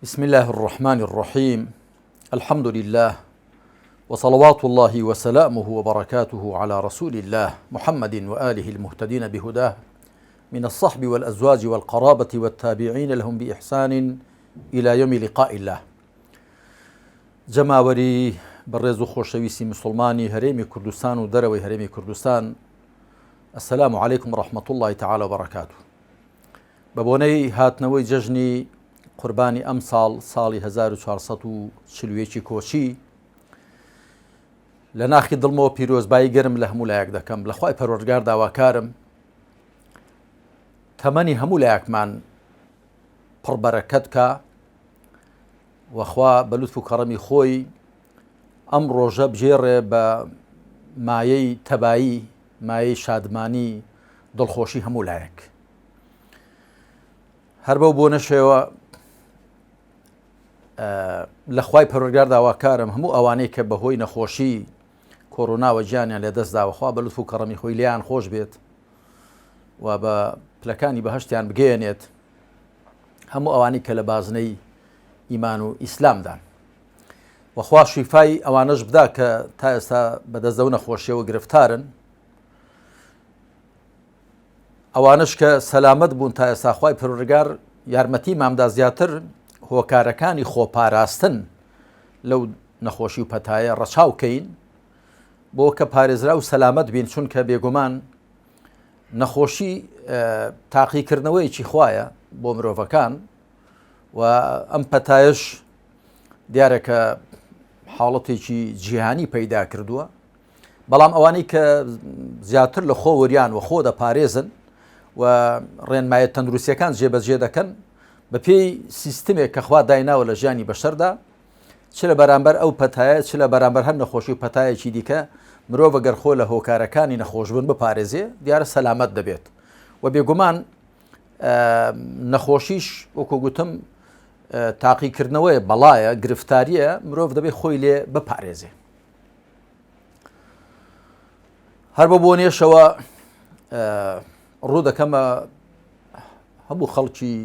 بسم الله الرحمن الرحيم. الحمد لله وصلوات الله وسلامه وبركاته على رسول الله محمد وآله المهتدين بهداه من الصحب والأزواج والقرابة والتابعين لهم بإحسان إلى يوم لقاء الله. جەماوەری بەڕێز و خۆشەویستی مسلمانی هەرێمی کوردستان و دەرەوەی هەرێمی کوردستان، السلام عليكم ورحمة الله تعالى وبركاته. بە بۆنەی هاتنەوەی جەژنی قوربانی ئەم ساڵی 1440 کۆچی لە ناخی دڵمەوە پیرۆزبایی گەرم لە هەموو لایەک دەکەم. لەخوای پەروەردگار داواکارم تەمەنی هەموو لایەکمان پڕبەرەکەت کە وەخوا بە لوتف و کەڕەمی خۆی ئەم ڕۆژە بژێڕێ بە مایەی تەبایی، مایەی شادمانی، دڵخۆشی هەموو لایەک. هەر بەو بۆ نەشێوە لە خوای پەروەردگار داواکارم هەموو ئەوانەی کە بەهۆی نەخۆشی کۆڕۆناوە گیانیان لێدەستداوە، خوا بە لوتف و کەڕەمی خۆی لیان خۆش بێت و بە پلەکانی بەهەشتیان بگەێنێت. هەموو ئەوانەی کە لە بازنەی ئیمان و ئیسلامدان، وەخوا شیفای ئەوانەش بدا کە تا ئێستا بەدەستەوە نەخۆشیەوە گرفتارن، ئەوانش کە سەلامەت بوون تا ئێستا خوای پەروەردگار یارمەتی مامدا زیاتر هۆکارەکانی خۆپاراستن لەو نەخۆشی و پەتایە ڕەچاوکەین بۆ کە پارێزرا و سەلامەت بین، چونکە بێگومان نەخۆشی تاقیکردنەوەیکی خوایە بۆ مرۆڤەکان و ئەم پەتایش دیارەکە حاڵەتێکی جیهانی پەیدا کردووە. بەڵام ئەوانەی کە زیاتر لە خۆ وەریان و خۆ دەپارێزن و ڕێنمایە تەندروستیەکان جێبەجێ دەکەن بە پێی سیستمێک کە خوا دایناوە لە ژیانی بەشەردا، چ لە بەرامبەر ئەو پەتایە چ لە بەرامبەر هەر نەخۆشی و پەتایەکی دیکە مرۆڤ ئەگەر خۆ لە هۆکارەکانی نەخۆشبوون بپارێزێ دیارە سەلامەت دەبێت. و بێگومان نەخۆشیش وەکو گوتم تاقیکردنەوەی بەڵایە، گرفتاریە، مرۆڤ دەبێت خۆی لێ بپارێزێ. هەر بە بۆنێشەوە ڕوو دەکەمە هەموو خەڵکی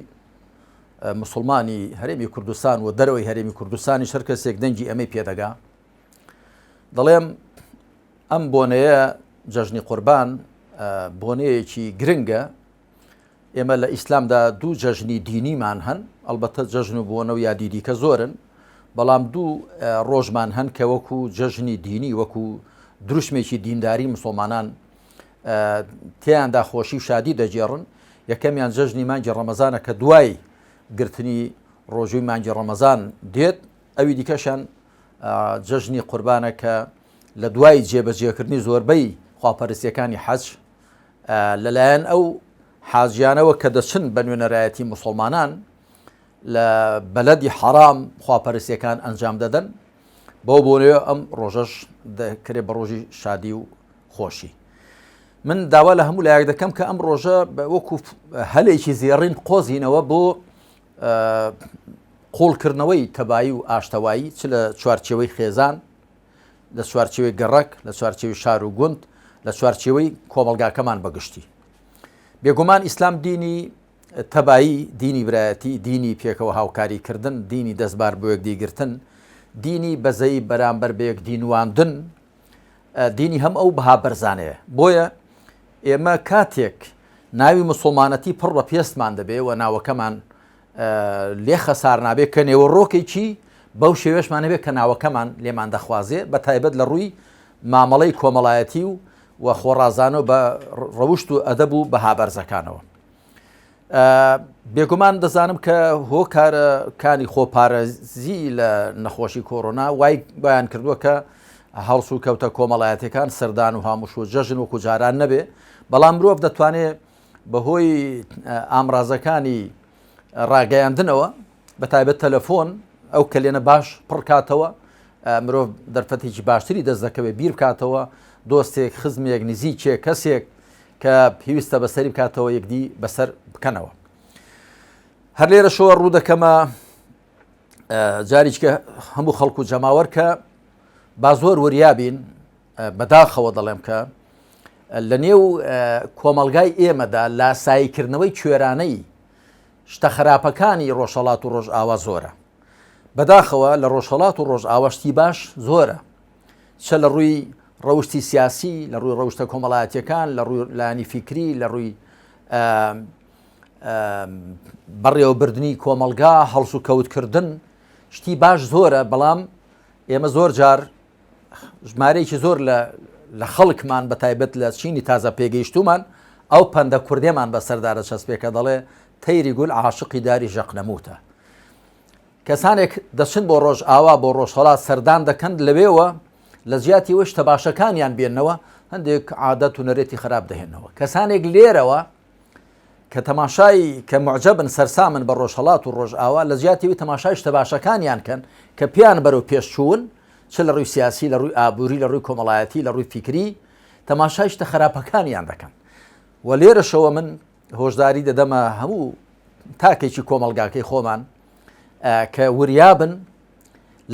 مسلمانی هەرێمی کوردستان و دەرەوەی هەرێمی کوردستانی هەر کەسێک دەنگی ئەمەی پێدەگا، دەڵێم ئەم بۆنەیە جەژنی قوربان بۆنەیەکی گرنگە. ئێمە لە ئیسلامدا دوو جەژنی دینیمان هەن، ئەلبەتە جەژن و بۆنە و یادیدی کە زۆرن، بەڵام دوو ڕۆژمان هەن کە وەکو جەژنی دینی، وەکو دروشمێکی دینداری مسلمانان تیاندا خۆشی و شادی دەجێڕن. یەکەمیان جەژنی مانگی ڕەمەزانە کە دوای گرتنی ڕۆژووی مانگی ڕەمەزان دێت، ئەوی دیکەشان جەژنی قوربانە کە لە دوای جێبەجێکردنی زۆربەی خواپەرستیەکانی حەج لەلایەن ئەو حاجیانەوە کە دەچن بە نوێنەرایەتی مسلمانان لە بەلەدی حەرام خواپەرستیەکان ئەنجام دەدەن. بەو بۆنەوە ئەم ڕۆژەش دەکرێت بە ڕۆژی شادی و خۆشی. من داوا لە هەموو لایەک دەکەم کە ئەم ڕۆژە وەکو هەلێکی زێڕین قۆزینەوە بۆ قوڵکردنەوەی تەبایی و ئاشتەوایی، چ لە چوارچێوەی خێزان، لە چوارچێوەی گەڕەک، لە چوارچێوەی شار و گوند، لە چوارچێوەی کۆمەلگاکەمان بەگشتی. بێگومان ئیسلام دینی تەبایی، دینی برایەتی، دینی پێکەوە هاوکاریکردن، دینی دەستبار بۆ یەکدیگرتن، دینی بەزەی بەرامبەر بە یەکدینواندن، دینی هەم ئەو بەها بەرزانەیە. بۆیە ئێمە کاتێک ناوی مسلمانەتی پڕ بە پێستمان دەبێ و ناوەکەمان لێ خەسار نابێت کە نێوەڕۆکێکی بەو شێوێشمان هەبێت کە ناوەکەمان لێمان دەخوازێ، بە تایبەت لە ڕووی مامەڵەی کۆمەڵایەتی و خۆڕازانەوە بە ڕەوشت و ئەدەب و بەها بەرزەکانەوە. بێگومان دەزانم کە هۆکارەکانی خۆپارێزی لە نەخۆشی کۆڕۆنا وای بەیان کردووە کە هەڵس و کەوتە کۆمەڵایەتەکان سەردان و هاموش و جەژن وەکو جاران نەبێ، بەڵام مرۆڤ دەتوانێت بەهۆی ئامرازەکانی ڕاگەیاندنەوە بە تایبەت تەلەفۆن ئەو کلێنە باش پڕکاتەوە، مرۆڤ دەرفەتێکی باشتری دەست دەکەوێت بیر بکاتەوە، دۆستێک، خزمێک، نزیکێک، کەسێک کە پێویستە بەسەری بکاتەوە یەکدی بەسەر بکەنەوە. هەر لێرەشەوە ڕوو دەکەمە جاریچکە هەموو خەڵکو و جەماوەر کە با زۆر وریابین بەداخەوە دەڵێم کە لە نێو کۆمەلگای ئێمەدا لاساییکردنەوەی کوێرانەی شتە خراپەکانی ڕۆژهەڵات و ڕۆژئاوا زۆرە. بەداخەوە لە ڕۆژهەڵات و ڕۆژئاوا شتی باش زۆرە، چە لە ڕووی ڕەوشی سیاسی، لە ڕووی ڕەوشتە کۆمەڵایەتیەکان، لە ڕووی لایانی فیکری، لە ڕووی بەڕێوەبردننی کۆمەلگا، هەڵس و کەوتکردن، شتی باش زۆرە. بەڵام ئێمە زۆر جار ژمارەیەکی زۆر لە خەڵکمان بەتایبەت لە چینی تازە پێگەیشتومان ئەو پەندە کوردێمان بەسەردارە چەسپێکە دەڵێ تەیری گول عاشقی داری ژەقنەموتە. کەسانێک دەچن بۆ ڕۆژئاوا بۆ ڕۆژهەڵات سەردان دەکەن، لەوێوە لە جیاتی وەش تەباشەکانیان بێننەوە هەندێک عادەت و نەرێتی خراپ دەهێنەوە. کەسانێک لێرەوە کە تەماشای کە معجبن سەرسامن بە ڕۆژهەڵات و ڕۆژئاوا لە جیاتیوی تەماشای تەباشەکانیان کەن کە پیان بەرەو پێشچوون، چ لە ڕووی سیاسی، لە ڕووی ئابووری، لە ڕووی کۆمەڵایەتی، لە ڕووی فیکری، تەماشای شتە خراپەکانیان دەکەن. و لێرەشەوە من هۆشداری دەدەمە هەموو تاکێکی کۆمەلگاکەی خۆمان کە وریابن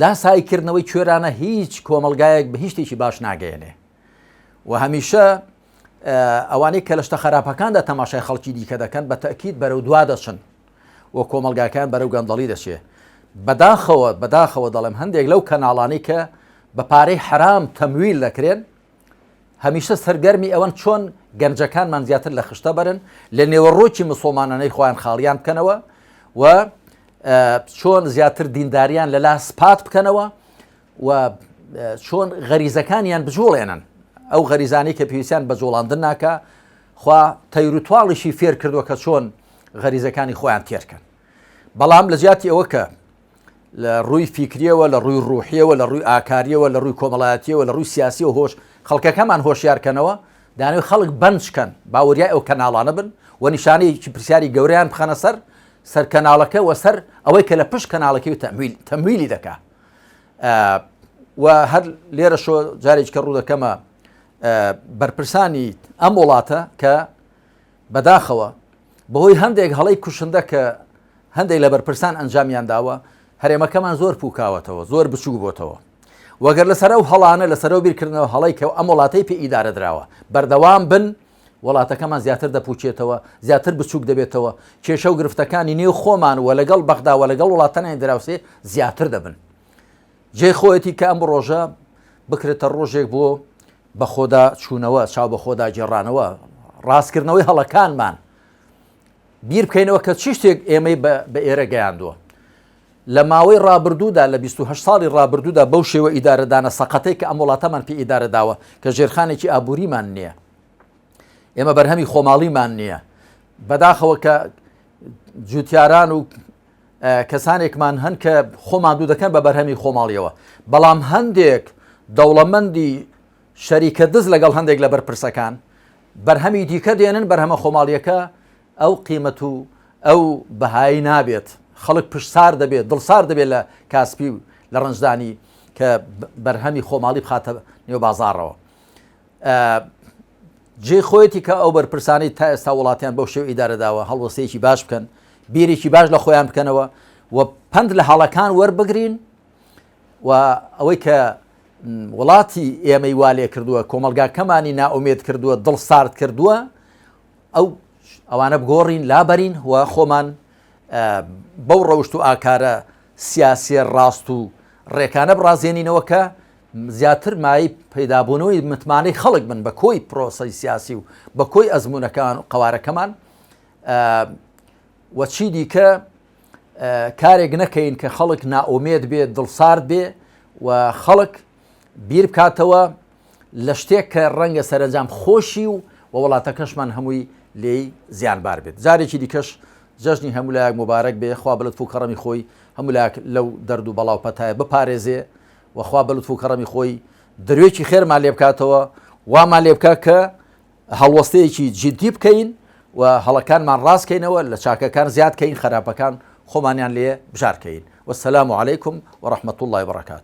لاسایکردنەوەی کوێرانە هیچ کۆمەلگایەک بە هیچ شتێکی باش ناگەیەنێ. و هەمیشە ئەوانەی کە لە شتە خراپەکاندا تەماشای خەڵکی دیکە دەکەن بە تەکید بەرەو دوا دەچن و کۆمەلگاکان بەرەو گەندەڵی دەچێ. بەداخەوە دەڵێم هەندێک لەو کەناڵانەی کە بە پارەی حرام تەمویل دەکرێن هەمیشە سەرگەرمی ئەوەن چۆن گەنجەکانمان زیاتر لە خشتە بەرن، لە نێوەڕۆکی مسڵمانانەی خۆیان خاڵیان بکەنەوە و چۆن زیاتر دینداریان لەلا سپات بکەنەوە و چۆن غەریزەکانیان بجوڵێنن. ئەو غەریزانەی کە پێویستیان بە جوڵاندن ناکە خوا تەیروتواڵیشی فێر کردووە کە چۆن غەریزەکانی خۆیان تێرکەن. بەڵام لە جیاتی ئەوە کە لە ڕووی فیکریەوە، لە ڕووی ڕوحیەوە، لە ڕووی ئاکاریەوە، لە ڕووی کۆمەڵایەتیەوە، لە ڕووی سیاسی و هۆش خەڵکەکەمان هۆشیارکەنەوە، دانەوێت خەڵک بەنجکەن، باوەریای ئەو کەناڵانە بن و نیشانەیەکی پرسیاری گەورەیان بخەنە سەر کەناڵەکە و سەر ئەوەی کە لە پشت کەناڵەکەی تەمویلی دەکا. و هەر لێرەشۆ جارێک کە ڕوو دەکەمە بەرپرسانی ئەم وڵاتە کە بەداخەوە بەهۆی هەندێک هەڵەی کوشندە کە هەندێک لە بەرپرسان ئەنجامیان داوە، هەرێمەکەمان زۆر پوکاوەتەوە، زۆر بچوو بۆتەوە. وەگەر لەسەر ئەو هەڵانە لەسەرەوە بیرکردنەوە هەڵی کە ئەم وڵاتەی پێ ئیدارە دراوە بەردەوام بن، وڵاتەکەمان زیاتر دەپوچێتەوە، زیاتر بچووک دەبێتەوە، کێشە و گرفتەکانی نێو خۆمان و لەگەڵ بەغدا و لەگەڵ وڵاتانانی دراوسێ زیاتر دەبن. جێ خۆیەتی کە ئەم ڕۆژە بکرێتە ڕۆژێک بۆ بە خۆدا چوونەوە، چاو بە خۆدا جێڕانەوە، ڕاستکردنەوەی هەڵەکانمان بیر بکەینەوە کە چی شتێک ئێمەی بە ئێرە گەیاندووە. لە ماوەی ڕابردوودا لە 28 ساڵی ڕابردوودا بەو شێوە ئیدارەدانە سەقەتەی کە ئەم وڵاتەمان پێ ئیدارە داوە کە ژێرخانێکی ئابووریمان نییە، ئێمە بەرهەمی خۆماڵیمان نییە. بەداخەوە کە جوتیاران و کەسانێکمان هەن کە خۆمان دوو دەکەن بە بەرهەمی خۆماڵیەوە، بەڵام هەندێک دەوڵەمەندی شەریکە دز لەگەڵ هەندێک لە بەرپرسەکان بەرهەمی دیکە دێنن، بەرهەمە خۆماڵیەکە ئەو قیمەت و ئەو بەهایی نابێت، خەڵک پشتسار دەبێت، دڵسار دەبێت لە کاسپی و لە ڕنجدانی کە بەرهەمی خۆماڵی بخاتە نێو بازاڕەوە. جێ خۆیەتی کە ئەو بەرپرسانی تا ئێستا وڵاتیان بەو شێو ئیدارەداوە هەڵوەسەیەکی باش بکەن، بیرێکی باش لە خۆیان بکەنەوە و پند لە هەڵەکان وەربگرین و ئەوەی کە وڵاتی ئێمەی والێ کردووە، کۆمەلگاکەمانی ناومێت کردووە، دڵ سارد کردووە، ئەوانە بگۆڕین لابەرین و خۆمان بەو ڕەوشت و ئاکارە سیاسیە ڕاست و ڕێکانە بڕازێنینەوە کە زیاتر مای پەیدابوونەوەی متمانەی خەڵک بن بە کۆی پرۆسەی سیاسی و بە کۆی ئەزمونونەکان و قوارەکەمان. وەچی دیکە کارێک نەکەین کە خەڵک ناومێت بێت، دڵسارد بێ و خەڵک بیر بکاتەوە لە شتێک کە ڕەنگە سەرنجام خۆشی و وڵاتەکەشمان هەمووی لێی زیانبار بێت. جارێکی دیکەش جەژنی هەمولایەک مبارەک بێ، خوا بە لوتف و کەڕەمی خۆی هەمولایەک لەو دەرد و بەڵاو پەتایە بپارێزێ و خوا بە لوتف و کەڕەمی خۆی دەروێکی خێرمان لێ بکاتەوە، وامان لێ بکات کە هەڵوەستەیەکی جدی بکەین و هەڵەکانمان ڕاستکەینەوە، لە چاکەکان زیادکەین، خراپەکان خۆمانیان لێ بژارکەین. وەسەلام عەلەیکم وەڕەحمەتوڵڵی وبەڕەکاتوه.